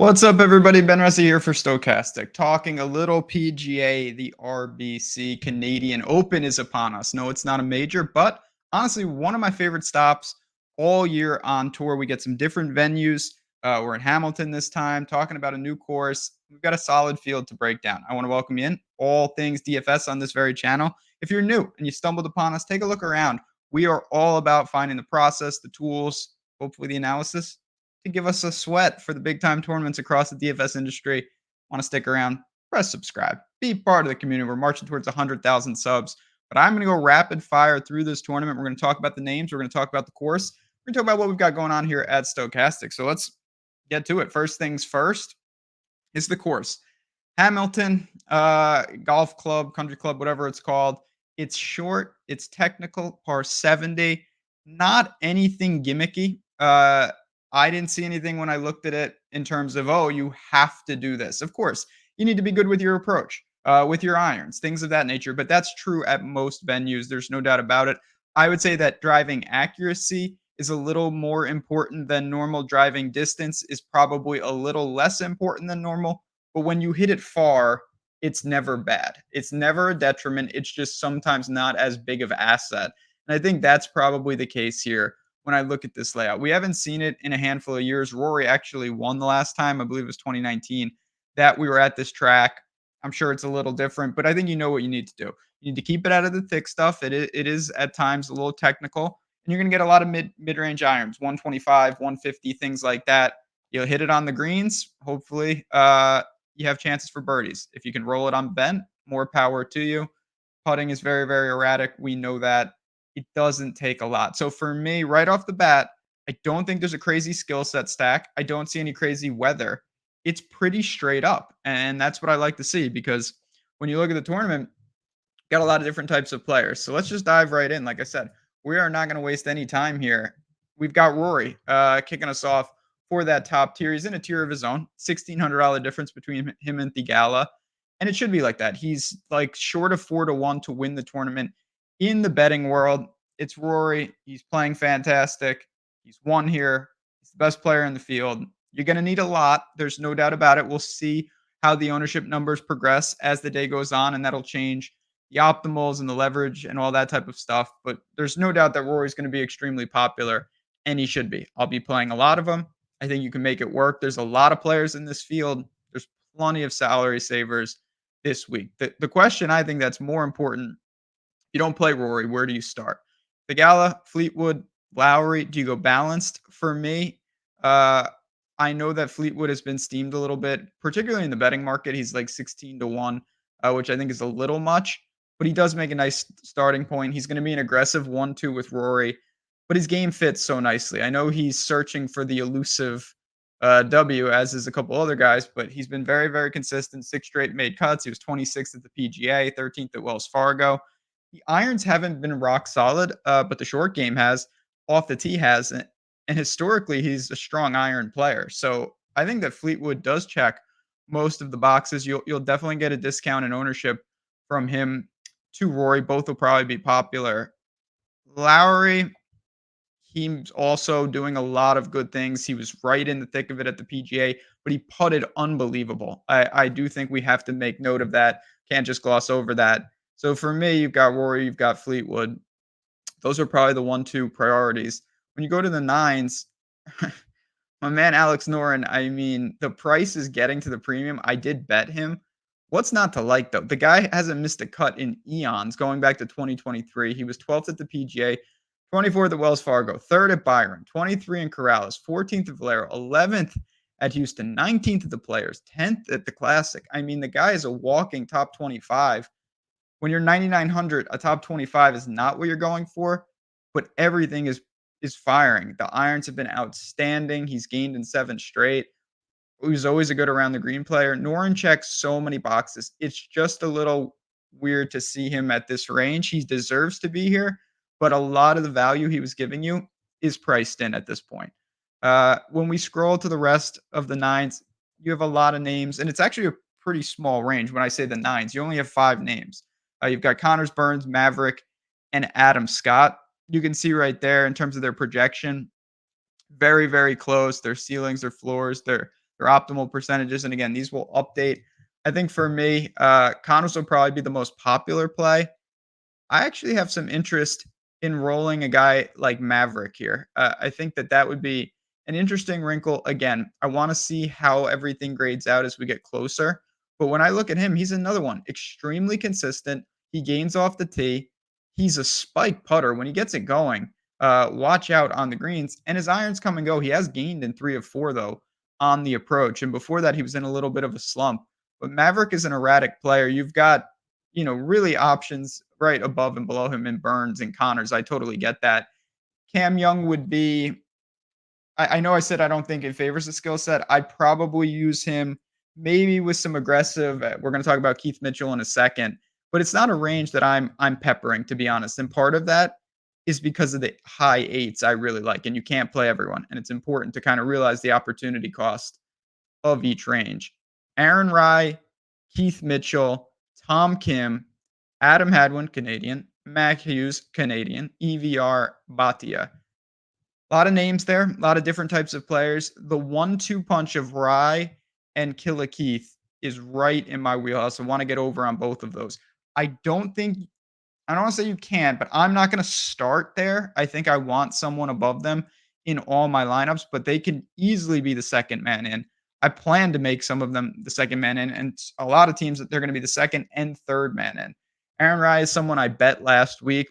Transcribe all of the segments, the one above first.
What's up, everybody? Ben Ressa here for Stokastic, talking a little PGA. The RBC Canadian Open is upon us. No, it's not a major, but honestly, one of my favorite stops all year on tour. We get some different venues. We're in Hamilton this time, talking about a new course. We've got a solid field to break down. I want to welcome you in, all things DFS on this very channel. If you're new and you stumbled upon us, take a look around. We are all about finding the process, the tools, hopefully the analysis to give us a sweat for the big time tournaments across the DFS industry. Want to stick around? Press subscribe. Be part of the community. We're marching towards 100,000 subs. But I'm going to go rapid fire through this tournament. We're going to talk about the names. We're going to talk about the course. We're going to talk about what we've got going on here at Stokastic. So let's get to it. First things first is the course. Hamilton Golf Club, Country Club, whatever it's called. It's short. It's technical. Par 70. Not anything gimmicky. I didn't see anything when I looked at it in terms of, oh, you have to do this. Of course, you need to be good with your approach, with your irons, things of that nature. But that's true at most venues. There's no doubt about it. I would say that driving accuracy is a little more important than normal. Driving distance is probably a little less important than normal. But when you hit it far, it's never bad. It's never a detriment. It's just sometimes not as big of an asset. And I think that's probably the case here when I look at this layout. We haven't seen it in a handful of years. Rory actually won the last time. I believe it was 2019 that we were at this track. I'm sure it's a little different, but I think you know what you need to do. You need to keep it out of the thick stuff. It is at times a little technical, and you're going to get a lot of mid-range irons, 125, 150, things like that. You'll hit it on the greens. Hopefully, you have chances for birdies. If you can roll it on bent, more power to you. Putting is very, very erratic. We know that. It doesn't take a lot. So for me, right off the bat, I don't think there's a crazy skill set stack. I don't see any crazy weather. It's pretty straight up. And that's what I like to see, because when you look at the tournament, got a lot of different types of players. So let's just dive right in. Like I said, we are not going to waste any time here. We've got Rory kicking us off for that top tier. He's in a tier of his own, $1,600 difference between him and Thigala. And it should be like that. He's like short of 4-1 to win the tournament. In the betting world, it's Rory. He's playing fantastic. He's won here. He's the best player in the field. You're going to need a lot. There's no doubt about it. We'll see how the ownership numbers progress as the day goes on, and that'll change the optimals and the leverage and all that type of stuff. But there's no doubt that Rory's going to be extremely popular, and he should be. I'll be playing a lot of them. I think you can make it work. There's a lot of players in this field. There's plenty of salary savers this week. The question I think that's more important, you don't play Rory, where do you start? Thigala, Fleetwood, Lowry, do you go balanced? For me, I know that Fleetwood has been steamed a little bit, particularly in the betting market. He's like 16-1, which I think is a little much, but he does make a nice starting point. He's going to be an aggressive 1-2 with Rory, but his game fits so nicely. I know he's searching for the elusive W, as is a couple other guys, but he's been very, very consistent. 6 straight made cuts. He was 26th at the PGA, 13th at Wells Fargo. The irons haven't been rock solid, but the short game has, off the tee has, and historically he's a strong iron player. So I think that Fleetwood does check most of the boxes. You'll definitely get a discount in ownership from him to Rory. Both will probably be popular. Lowry, he's also doing a lot of good things. He was right in the thick of it at the PGA, but he putted unbelievable. I do think we have to make note of that. Can't just gloss over that. So for me, you've got Rory, you've got Fleetwood. Those are probably the 1-2 priorities. When you go to the nines, my man Alex Noren, I mean, the price is getting to the premium. I did bet him. What's not to like, though? The guy hasn't missed a cut in eons, going back to 2023. He was 12th at the PGA, 24th at Wells Fargo, 3rd at Byron, 23 in Corrales, 14th at Valero, 11th at Houston, 19th at the Players, 10th at the Classic. I mean, the guy is a walking top 25. When you're 9,900, a top 25 is not what you're going for, but everything is firing. The irons have been outstanding. He's gained in 7 straight. He was always a good around the green player. Noren checks so many boxes. It's just a little weird to see him at this range. He deserves to be here, but a lot of the value he was giving you is priced in at this point. When we scroll to the rest of the nines, you have a lot of names, and it's actually a pretty small range. When I say the nines, you only have 5 names. You've got Connors, Burns, Maverick, and Adam Scott. You can see right there in terms of their projection, very, very close. Their ceilings, their floors, their their optimal percentages. And again, these will update. I think for me, Connors will probably be the most popular play. I actually have some interest in rolling a guy like Maverick here. I think that that would be an interesting wrinkle. Again, I want to see how everything grades out as we get closer. But when I look at him, he's another one, extremely consistent. He gains off the tee. He's a spike putter. When he gets it going, watch out on the greens. And his irons come and go. He has gained in 3 of 4, though, on the approach. And before that, he was in a little bit of a slump. But Maverick is an erratic player. You've got really options right above and below him in Burns and Connors. I totally get that. Cam Young would be, I know I said I don't think it favors the skill set. I'd probably use him maybe with some aggressive. We're going to talk about Keith Mitchell in a second, but it's not a range that I'm peppering, to be honest. And part of that is because of the high eights I really like, and you can't play everyone. And it's important to kind of realize the opportunity cost of each range. Aaron Rye, Keith Mitchell, Tom Kim, Adam Hadwin, Canadian, Mac Hughes, Canadian, EVR, Bhatia. A lot of names there, a lot of different types of players. The 1-2 punch of Rye and Killa Keith is right in my wheelhouse. I want to get over on both of those. I don't want to say you can't, but I'm not going to start there. I think I want someone above them in all my lineups, but they can easily be the second man in. I plan to make some of them the second man in, and a lot of teams that they're going to be the second and third man in. Aaron Rye is someone I bet last week,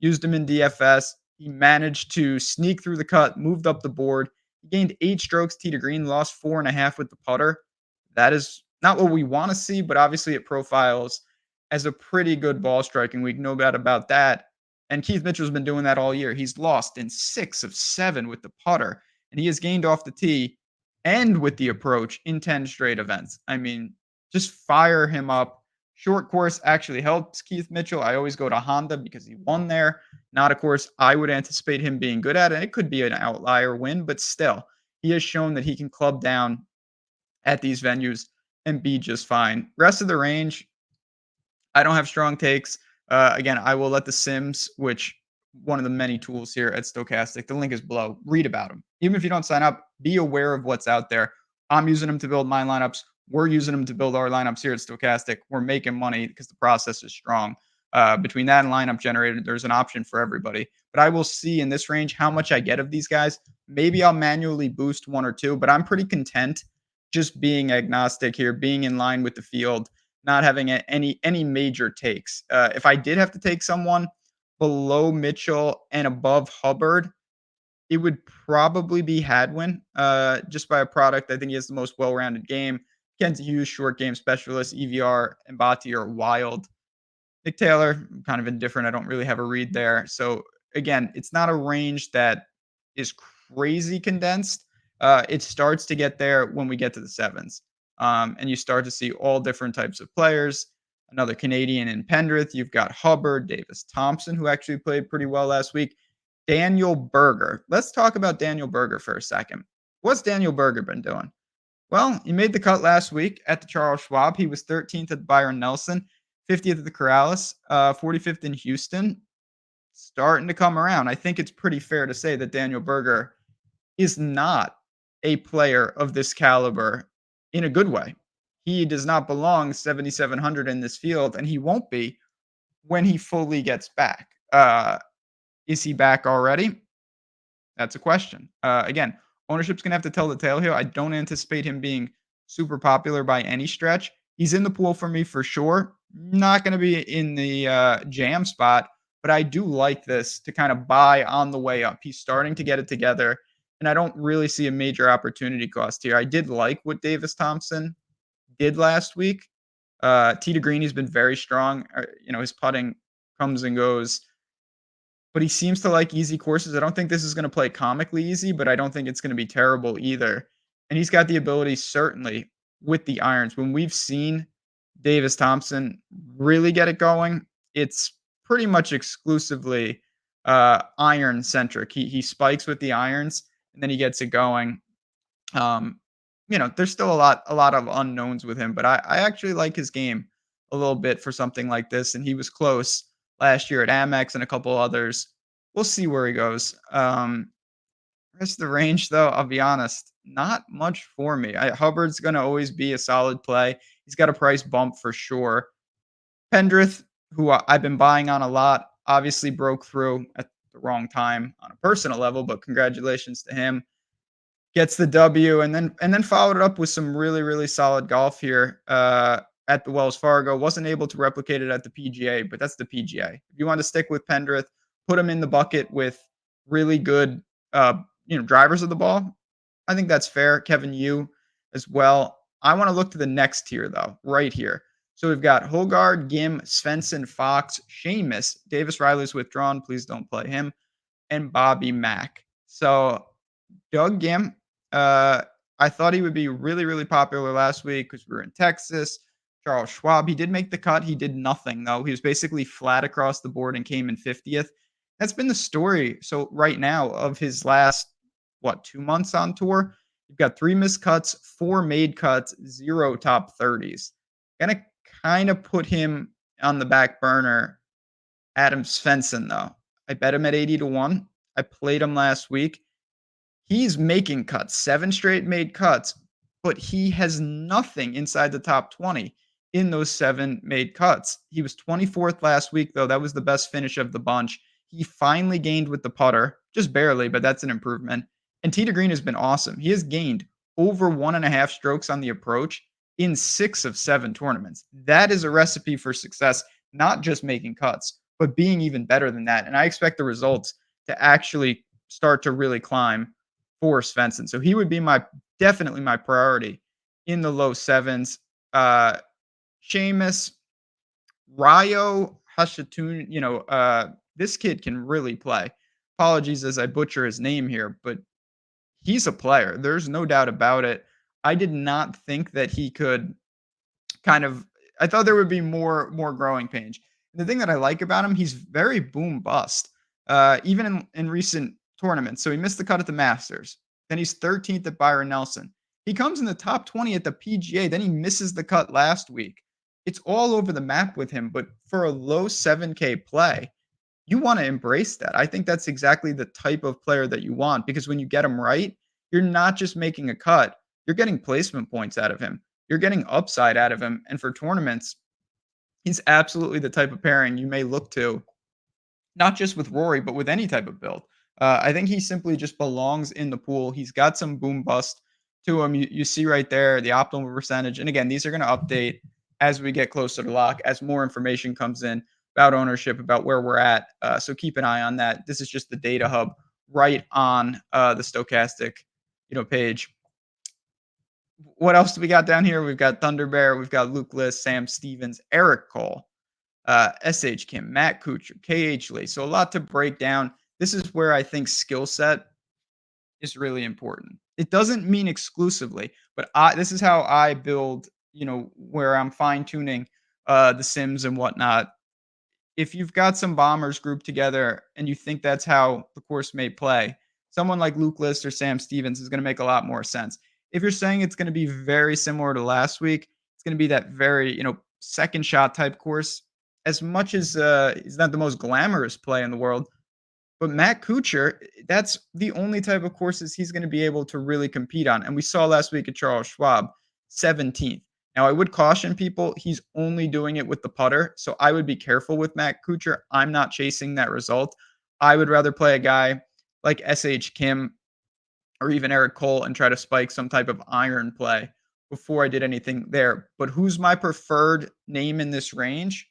used him in DFS. He managed to sneak through the cut, moved up the board. He gained 8 strokes tee to green, lost 4.5 with the putter. That is not what we want to see, but obviously it profiles as a pretty good ball striking week, no doubt about that. And Keith Mitchell's been doing that all year. He's lost in 6 of 7 with the putter, and he has gained off the tee and with the approach in 10 straight events. I mean, just fire him up. Short course actually helps Keith Mitchell. I always go to Honda because he won there. Not a course I would anticipate him being good at, and it could be an outlier win, but still, he has shown that he can club down at these venues and be just fine. Rest of the range, I don't have strong takes. Again, I will let the Sims, which one of the many tools here at Stokastic, the link is below. Read about them. Even if you don't sign up, be aware of what's out there. I'm using them to build my lineups. We're using them to build our lineups here at Stokastic. We're making money because the process is strong. Between that and lineup generator, there's an option for everybody. But I will see in this range how much I get of these guys. Maybe I'll manually boost 1 or 2, but I'm pretty content just being agnostic here, being in line with the field, not having any major takes. If I did have to take someone below Mitchell and above Hubbard, it would probably be Hadwin, just by a product. I think he has the most well-rounded game. Kenzie Hughes, short game specialist. EVR and Bhatti are wild. Nick Taylor, kind of indifferent. I don't really have a read there. So again, it's not a range that is crazy condensed. It starts to get there when we get to the sevens. And you start to see all different types of players. Another Canadian in Pendrith. You've got Hubbard, Davis Thompson, who actually played pretty well last week. Daniel Berger. Let's talk about Daniel Berger for a second. What's Daniel Berger been doing? Well, he made the cut last week at the Charles Schwab. He was 13th at the Byron Nelson, 50th at the Corrales, 45th in Houston. Starting to come around. I think it's pretty fair to say that Daniel Berger is not a player of this caliber in a good way. He does not belong 7,700 in this field, and he won't be when he fully gets back. Is he back already? That's a question. Again, ownership's going to have to tell the tale here. I don't anticipate him being super popular by any stretch. He's in the pool for me for sure. Not going to be in the jam spot, but I do like this to kind of buy on the way up. He's starting to get it together, and I don't really see a major opportunity cost here. I did like what Davis Thompson did last week. Tee to green, he's been very strong. His putting comes and goes, but he seems to like easy courses. I don't think this is going to play comically easy, but I don't think it's going to be terrible either. And he's got the ability, certainly, with the irons. When we've seen Davis Thompson really get it going, it's pretty much exclusively iron centric. He spikes with the irons and then he gets it going. There's still a lot of unknowns with him, but I actually like his game a little bit for something like this. And he was close last year at Amex and a couple others. We'll see where he goes. Rest of the range, though, I'll be honest, not much for me. Hubbard's going to always be a solid play. He's got a price bump for sure. Pendrith, who I've been buying on a lot, obviously broke through at the wrong time on a personal level, but congratulations to him. Gets the W and then followed it up with some really, really solid golf here at the Wells Fargo. Wasn't able to replicate it at the PGA, but that's the PGA. If you want to stick with Pendrith, put him in the bucket with really good uh, drivers of the ball. I think that's fair. Kevin Yu as well. I want to look to the next tier though, right here. So we've got Hogard, Gim, Svensson, Fox, Seamus, Davis Riley's withdrawn. Please don't play him, and Bobby Mack. So Doug Gim, uh, I thought he would be really, really popular last week because we were in Texas. Charles Schwab, he did make the cut. He did nothing, though. He was basically flat across the board and came in 50th. That's been the story. So, right now, of his last, 2 months on tour, you've got 3 missed cuts, 4 made cuts, 0 top 30s. Gonna kind of put him on the back burner. Adam Svensson, though. I bet him at 80 to 1. I played him last week. He's making cuts, 7 straight made cuts, but he has nothing inside the top 20 in those 7 made cuts. He was 24th last week, though. That was the best finish of the bunch. He finally gained with the putter, just barely, but that's an improvement. And Tee to Green has been awesome. He has gained over 1.5 strokes on the approach in 6 of 7 tournaments. That is a recipe for success, not just making cuts, but being even better than that. And I expect the results to actually start to really climb for Svensson. So he would be definitely my priority in the low sevens. Seamus, Ryo Hashatun, this kid can really play. Apologies as I butcher his name here, but he's a player. There's no doubt about it. I did not think that he could I thought there would be more growing pains. And the thing that I like about him, he's very boom bust. Even in recent tournaments. So he missed the cut at the Masters. Then he's 13th at Byron Nelson. He comes in the top 20 at the PGA. Then he misses the cut last week. It's all over the map with him. But for a low 7K play, you want to embrace that. I think that's exactly the type of player that you want because when you get him right, you're not just making a cut, you're getting placement points out of him. You're getting upside out of him. And for tournaments, he's absolutely the type of pairing you may look to, not just with Rory, but with any type of build. I think he simply just belongs in the pool. He's got some boom bust to him. You see right there the optimal percentage. And again, these are going to update as we get closer to lock, as more information comes in about ownership, about where we're at. So keep an eye on that. This is just the data hub right on the Stokastic, page. What else do we got down here? We've got Thunder Bear, we've got Luke List, Sam Stevens, Eric Cole, SH Kim, Matt Kuchar, KH Lee. So a lot to break down. This is where I think skill set is really important. It doesn't mean exclusively, but this is how I build, where I'm fine tuning the sims and whatnot. If you've got some bombers grouped together and you think that's how the course may play, someone like Luke List or Sam Stevens is going to make a lot more sense. If you're saying it's going to be very similar to last week, it's going to be that very, second shot type course. As much as he's not the most glamorous play in the world, but Matt Kuchar, that's the only type of courses he's going to be able to really compete on. And we saw last week at Charles Schwab, 17th. Now, I would caution people, he's only doing it with the putter. So I would be careful with Matt Kuchar. I'm not chasing that result. I would rather play a guy like SH Kim or even Eric Cole and try to spike some type of iron play before I did anything there. But who's my preferred name in this range?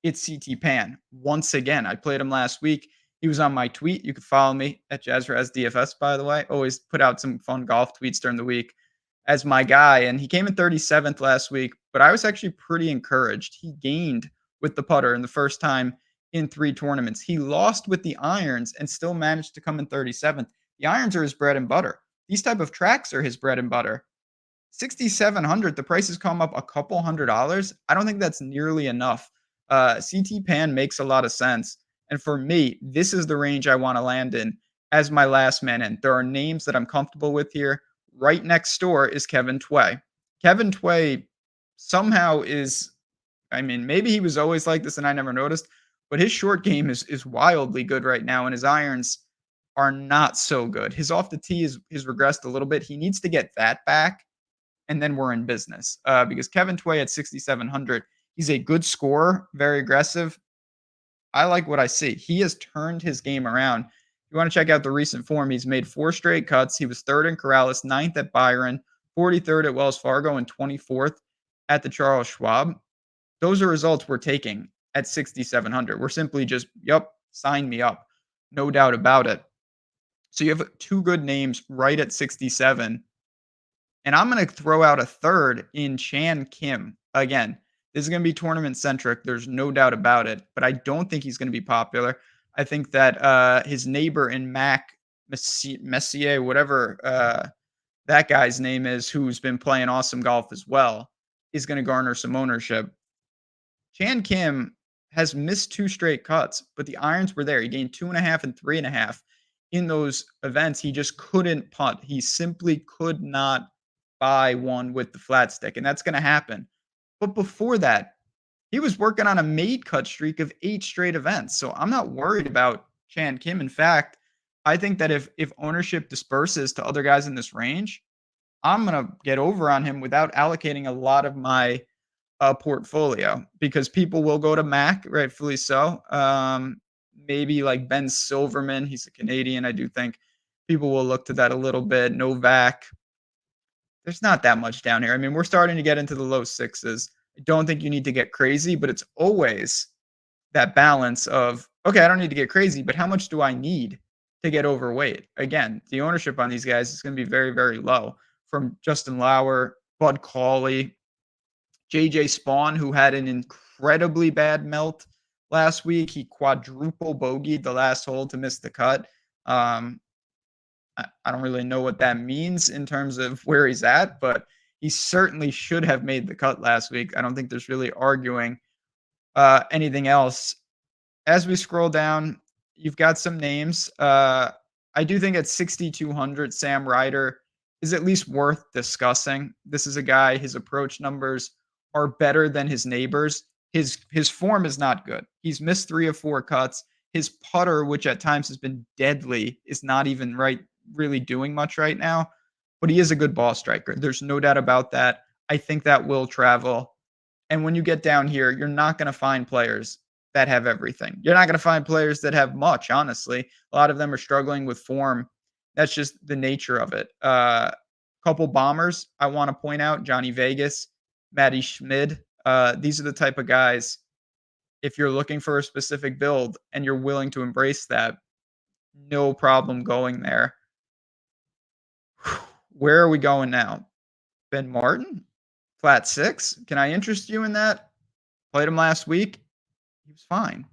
It's CT Pan. Once again, I played him last week. He was on my tweet. You can follow me at Jazzraz DFS, by the way. Always put out some fun golf tweets during the week as my guy. And he came in 37th last week, but I was actually pretty encouraged. He gained with the putter in the first time in 3 tournaments. He lost with the irons and still managed to come in 37th. The irons are his bread and butter. These type of tracks are his bread and butter. 6,700, the price has come up a couple $100. I don't think that's nearly enough. CT Pan makes a lot of sense. And for me, this is the range I want to land in as my last man in. There are names that I'm comfortable with here. Right next door is Kevin Tway. Kevin Tway somehow is, maybe he was always like this and I never noticed, but his short game is wildly good right now. And his irons, are not so good. His off the tee is regressed a little bit. He needs to get that back, and then we're in business. Because Kevin Tway at 6,700, he's a good scorer, very aggressive. I like what I see. He has turned his game around. If you want to check out the recent form, he's made 4 straight cuts. He was 3rd in Corrales, 9th at Byron, 43rd at Wells Fargo, and 24th at the Charles Schwab. Those are results we're taking at 6,700. We're simply just, yep, sign me up. No doubt about it. So you have 2 good names right at 67. And I'm going to throw out a third in Chan Kim. Again, this is going to be tournament centric. There's no doubt about it. But I don't think he's going to be popular. I think that his neighbor in Mac Messier, whatever that guy's name is, who's been playing awesome golf as well, is going to garner some ownership. Chan Kim has missed 2 straight cuts, but the irons were there. He gained 2.5 and 3.5 in those events. He just couldn't putt. He simply could not buy one with the flat stick, and that's going to happen. But before that, he was working on a made cut streak of 8 straight events. So I'm not worried about Chan Kim. In fact, I think that if ownership disperses to other guys in this range, I'm going to get over on him without allocating a lot of my portfolio, because people will go to Mac, rightfully so. Maybe like Ben Silverman, he's a Canadian. I do think people will look to that a little bit. Novak. There's not that much down here. I mean, we're starting to get into the low 6s. I don't think you need to get crazy, but it's always that balance of, okay, I don't need to get crazy, but how much do I need to get overweight? Again, the ownership on these guys is going to be very, very low. From Justin Lauer, Bud Cauley, JJ Spawn, who had an incredibly bad melt last week. He quadruple bogeyed the last hole to miss the cut. I don't really know what that means in terms of where he's at, but he certainly should have made the cut last week. I don't think there's really arguing anything else. As we scroll down, you've got some names. I do think at 6,200, Sam Ryder is at least worth discussing. This is a guy, his approach numbers are better than his neighbors. His form is not good. He's missed 3 of 4 cuts. His putter, which at times has been deadly, is not even really doing much right now, but he is a good ball striker. There's no doubt about that. I think that will travel. And when you get down here, you're not going to find players that have everything. You're not going to find players that have much, honestly. A lot of them are struggling with form. That's just the nature of it. Couple bombers I want to point out: Johnny Vegas, Matty Schmid. These are the type of guys, if you're looking for a specific build and you're willing to embrace that, no problem going there. Where are we going now? Ben Martin, flat 6. Can I interest you in that? Played him last week. He was fine.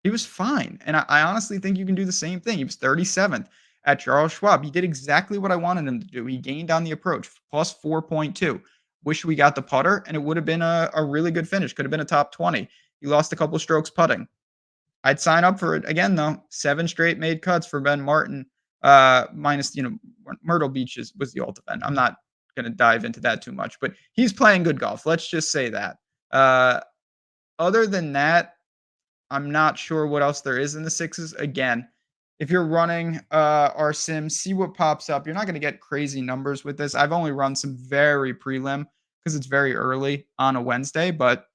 He was fine. And I honestly think you can do the same thing. He was 37th at Charles Schwab. He did exactly what I wanted him to do. He gained on the approach, plus 4.2. Wish we got the putter, and it would have been a really good finish. Could have been a top 20. He lost a couple strokes putting. I'd sign up for it again, though. 7 straight made cuts for Ben Martin. Minus, Myrtle Beach was the alt event. I'm not going to dive into that too much, but he's playing good golf. Let's just say that. Other than that, I'm not sure what else there is in the 6s. Again, if you're running our sim, see what pops up. You're not going to get crazy numbers with this. I've only run some very prelim because it's very early on a Wednesday, but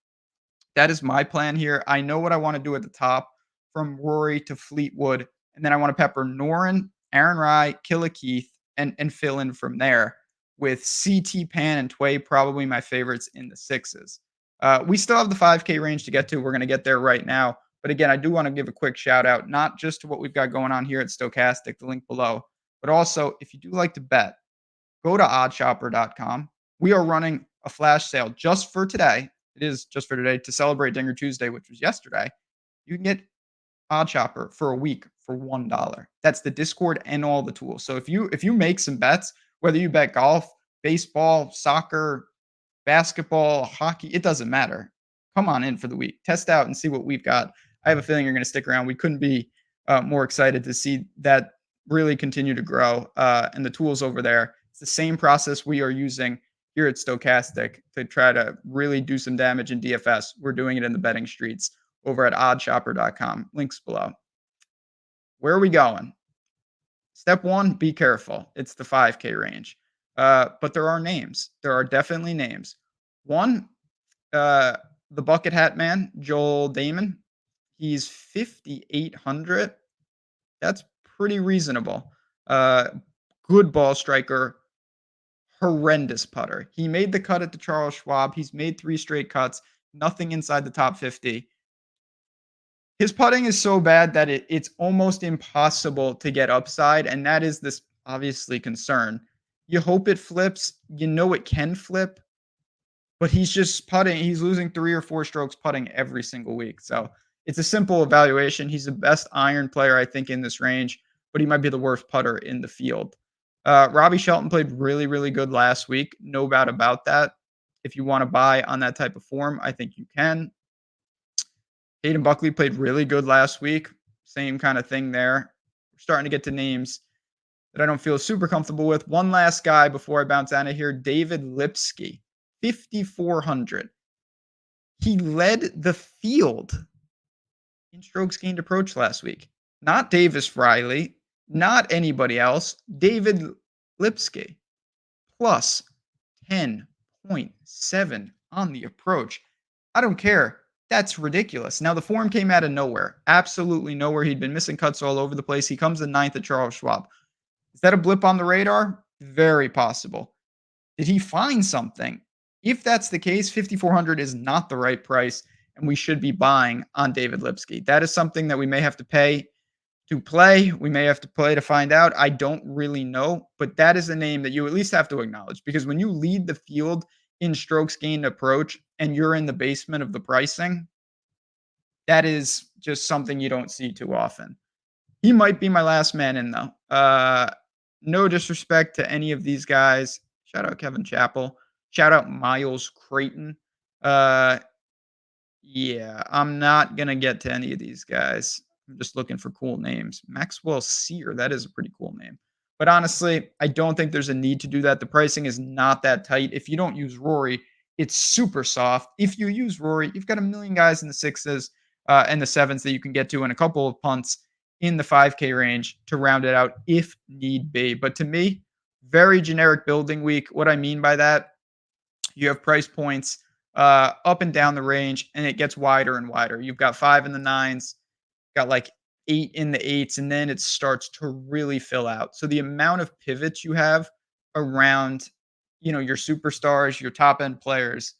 that is my plan here. I know what I want to do at the top, from Rory to Fleetwood, and then I want to pepper Noren, Aaron Rai, Killa Keith, and fill in from there with CT Pan and Tway, probably my favorites in the 6s. We still have the 5K range to get to. We're going to get there right now. But again, I do want to give a quick shout out, not just to what we've got going on here at Stokastic, the link below, but also if you do like to bet, go to oddshopper.com. We are running a flash sale just for today. It is just for today to celebrate Dinger Tuesday, which was yesterday. You can get OddShopper for a week for $1. That's the Discord and all the tools. So if you make some bets, whether you bet golf, baseball, soccer, basketball, hockey, it doesn't matter. Come on in for the week. Test out and see what we've got. I have a feeling you're going to stick around. We couldn't be more excited to see that really continue to grow. And the tools over there, it's the same process we are using here at Stokastic to try to really do some damage in DFS. We're doing it in the betting streets over at oddshopper.com. Links below. Where are we going? Step one, be careful. It's the 5K range. But there are names. There are definitely names. One, uh, the bucket hat man, Joel Damon. He's 5,800. That's pretty reasonable. Uh, Good ball striker, horrendous putter. He made the cut at the Charles Schwab. He's made 3 straight cuts, nothing inside the top 50. His putting is so bad that it's almost impossible to get upside, and that is this obviously concern. You hope it flips. You know it can flip, but he's just putting. He's losing 3 or 4 strokes putting every single week. So it's a simple evaluation. He's the best iron player, I think, in this range, but he might be the worst putter in the field. Robbie Shelton played really, really good last week. No doubt about that. If you want to buy on that type of form, I think you can. Hayden Buckley played really good last week. Same kind of thing there. We're starting to get to names that I don't feel super comfortable with. One last guy before I bounce out of here, David Lipsky, 5,400. He led the field in strokes gained approach last week. Not Davis Riley, not anybody else. David Lipsky, plus 10.7 on the approach. I don't care. That's ridiculous. Now, the form came out of nowhere. Absolutely nowhere. He'd been missing cuts all over the place. He comes in 9th at Charles Schwab. Is that a blip on the radar? Very possible. Did he find something? If that's the case, 5,400 is not the right price, and we should be buying on David Lipsky. That is something that we may have to pay to play. We may have to play to find out. I don't really know, but that is a name that you at least have to acknowledge, because when you lead the field in strokes gained approach and you're in the basement of the pricing, that is just something you don't see too often. He might be my last man in, though. No disrespect to any of these guys. Shout out Kevin Chappell. Shout out Miles Creighton. Yeah, I'm not going to get to any of these guys. I'm just looking for cool names. Maxwell Sear, that is a pretty cool name. But honestly, I don't think there's a need to do that. The pricing is not that tight. If you don't use Rory, it's super soft. If you use Rory, you've got a million guys in the 6s and the 7s that you can get to, and a couple of punts in the 5K range to round it out if need be. But to me, very generic building week. What I mean by that, you have price points up and down the range, and it gets wider and wider. You've got 5 in the 9s, got like 8 in the 8s, and then it starts to really fill out. So the amount of pivots you have around, your superstars, your top end players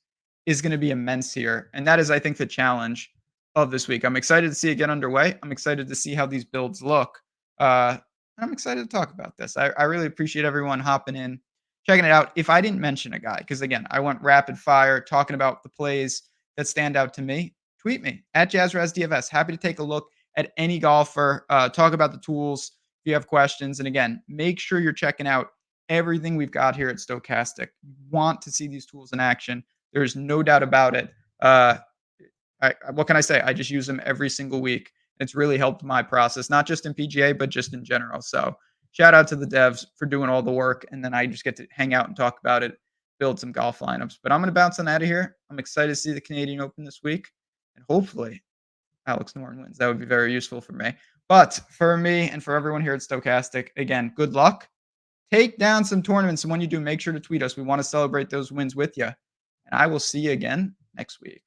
is going to be immense here. And that is, I think, the challenge of this week. I'm excited to see it get underway. I'm excited to see how these builds look. And I'm excited to talk about this. I really appreciate everyone hopping in, checking it out. If I didn't mention a guy, because again, I went rapid fire talking about the plays that stand out to me, tweet me at JazzRazDFS. Happy to take a look at any golfer, talk about the tools if you have questions. And again, make sure you're checking out everything we've got here at Stokastic. You want to see these tools in action. There's no doubt about it. What can I say? I just use them every single week. It's really helped my process, not just in PGA, but just in general. So shout out to the devs for doing all the work. And then I just get to hang out and talk about it, build some golf lineups. But I'm going to bounce on out of here. I'm excited to see the Canadian Open this week. And hopefully Alex Norton wins. That would be very useful for me. But for me and for everyone here at Stokastic, again, good luck. Take down some tournaments. And when you do, make sure to tweet us. We want to celebrate those wins with you. And I will see you again next week.